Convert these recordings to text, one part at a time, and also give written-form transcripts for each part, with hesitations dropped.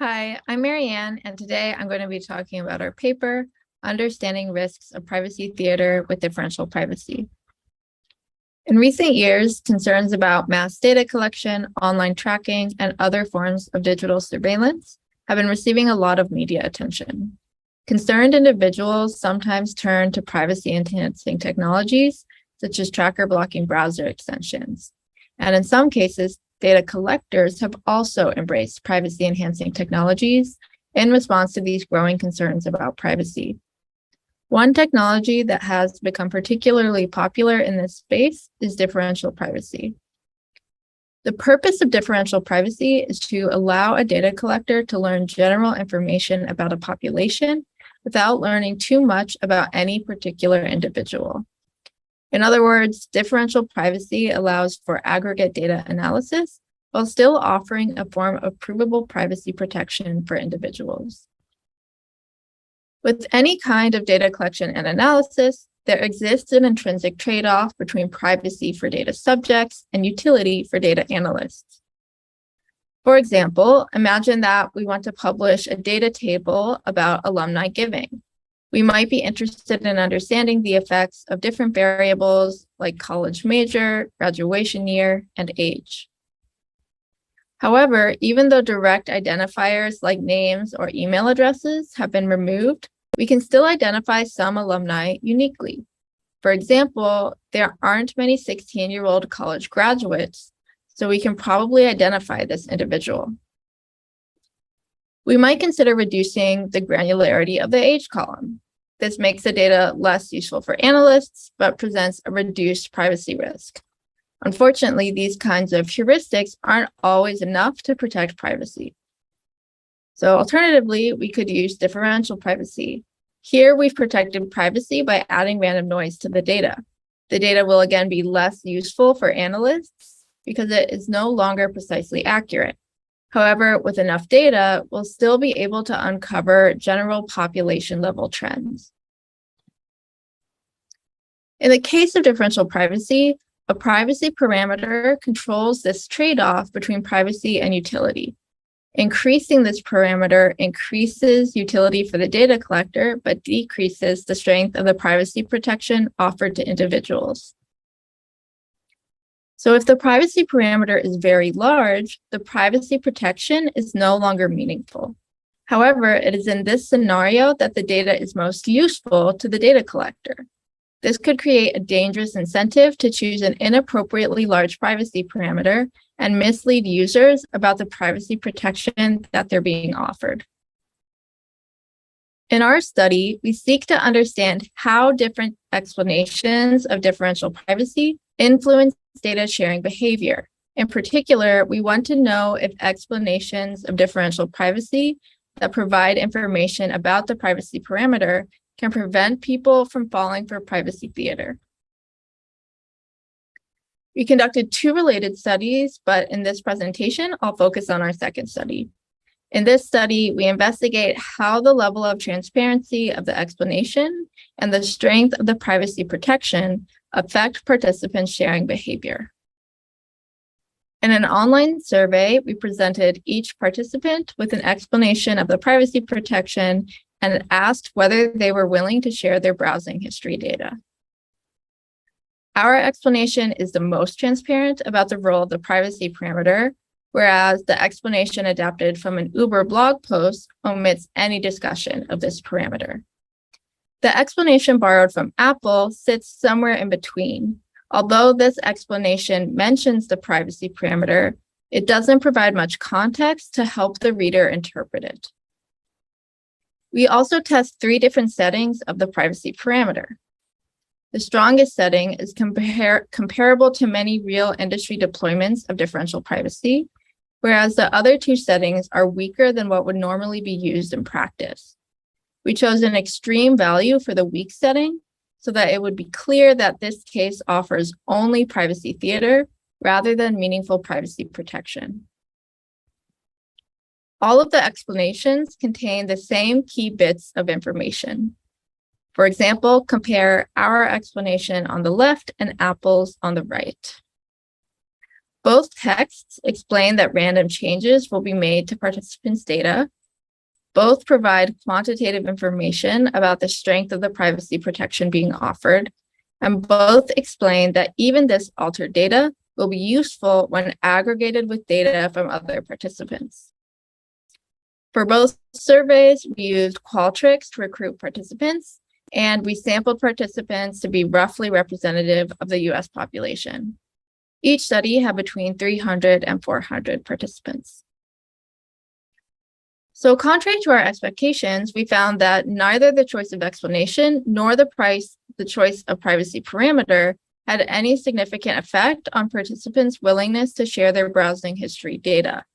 Hi, I'm Marianne, and today I'm going to be talking about our paper, Understanding Risks of Privacy Theater with Differential Privacy. In recent years, concerns about mass data collection, online tracking, and other forms of digital surveillance have been receiving a lot of media attention. Concerned individuals sometimes turn to privacy-enhancing technologies, such as tracker blocking browser extensions. And in some cases, data collectors have also embraced privacy-enhancing technologies in response to these growing concerns about privacy. One technology that has become particularly popular in this space is differential privacy. The purpose of differential privacy is to allow a data collector to learn general information about a population without learning too much about any particular individual. In other words, differential privacy allows for aggregate data analysis while still offering a form of provable privacy protection for individuals. With any kind of data collection and analysis, there exists an intrinsic trade-off between privacy for data subjects and utility for data analysts. For example, imagine that we want to publish a data table about alumni giving. We might be interested in understanding the effects of different variables like college major, graduation year, and age. However, even though direct identifiers like names or email addresses have been removed, we can still identify some alumni uniquely. For example, there aren't many 16-year-old college graduates, so we can probably identify this individual. We might consider reducing the granularity of the age column. This makes the data less useful for analysts, but presents a reduced privacy risk. Unfortunately, these kinds of heuristics aren't always enough to protect privacy. So alternatively, we could use differential privacy. Here, we've protected privacy by adding random noise to the data. The data will again be less useful for analysts because it is no longer precisely accurate. However, with enough data, we'll still be able to uncover general population level trends. In the case of differential privacy, a privacy parameter controls this trade-off between privacy and utility. Increasing this parameter increases utility for the data collector, but decreases the strength of the privacy protection offered to individuals. So if the privacy parameter is very large, the privacy protection is no longer meaningful. However, it is in this scenario that the data is most useful to the data collector. This could create a dangerous incentive to choose an inappropriately large privacy parameter and mislead users about the privacy protection that they're being offered. In our study, we seek to understand how different explanations of differential privacy influence data sharing behavior. In particular, we want to know if explanations of differential privacy that provide information about the privacy parameter can prevent people from falling for privacy theater. We conducted two related studies, but in this presentation, I'll focus on our second study. In this study, we investigate how the level of transparency of the explanation and the strength of the privacy protection affect participants' sharing behavior. In an online survey, we presented each participant with an explanation of the privacy protection and asked whether they were willing to share their browsing history data. Our explanation is the most transparent about the role of the privacy parameter, whereas the explanation adapted from an Uber blog post omits any discussion of this parameter. The explanation borrowed from Apple sits somewhere in between. Although this explanation mentions the privacy parameter, it doesn't provide much context to help the reader interpret it. We also test three different settings of the privacy parameter. The strongest setting is comparable to many real industry deployments of differential privacy, whereas the other two settings are weaker than what would normally be used in practice. We chose an extreme value for the weak setting so that it would be clear that this case offers only privacy theater rather than meaningful privacy protection. All of the explanations contain the same key bits of information. For example, compare our explanation on the left and Apple's on the right. Both texts explain that random changes will be made to participants' data. Both provide quantitative information about the strength of the privacy protection being offered, and both explain that even this altered data will be useful when aggregated with data from other participants. For both surveys, we used Qualtrics to recruit participants, and we sampled participants to be roughly representative of the US population. Each study had between 300 and 400 participants. So contrary to our expectations, we found that neither the choice of explanation nor the choice of privacy parameter had any significant effect on participants' willingness to share their browsing history data.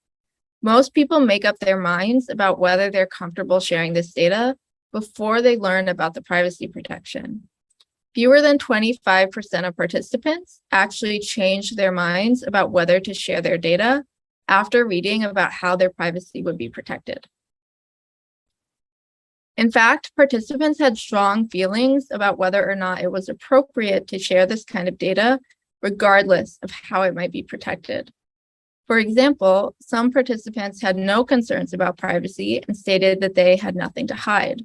Most people make up their minds about whether they're comfortable sharing this data before they learn about the privacy protection. Fewer than 25% of participants actually changed their minds about whether to share their data after reading about how their privacy would be protected. In fact, participants had strong feelings about whether or not it was appropriate to share this kind of data, regardless of how it might be protected. For example, some participants had no concerns about privacy and stated that they had nothing to hide.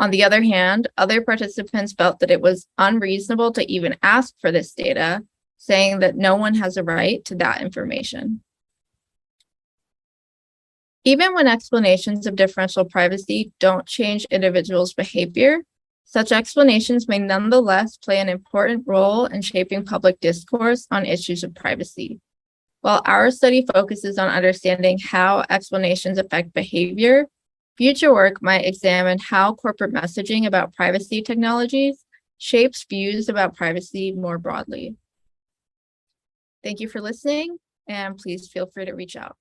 On the other hand, other participants felt that it was unreasonable to even ask for this data, saying that no one has a right to that information. Even when explanations of differential privacy don't change individuals' behavior, such explanations may nonetheless play an important role in shaping public discourse on issues of privacy. While our study focuses on understanding how explanations affect behavior, future work might examine how corporate messaging about privacy technologies shapes views about privacy more broadly. Thank you for listening, and please feel free to reach out.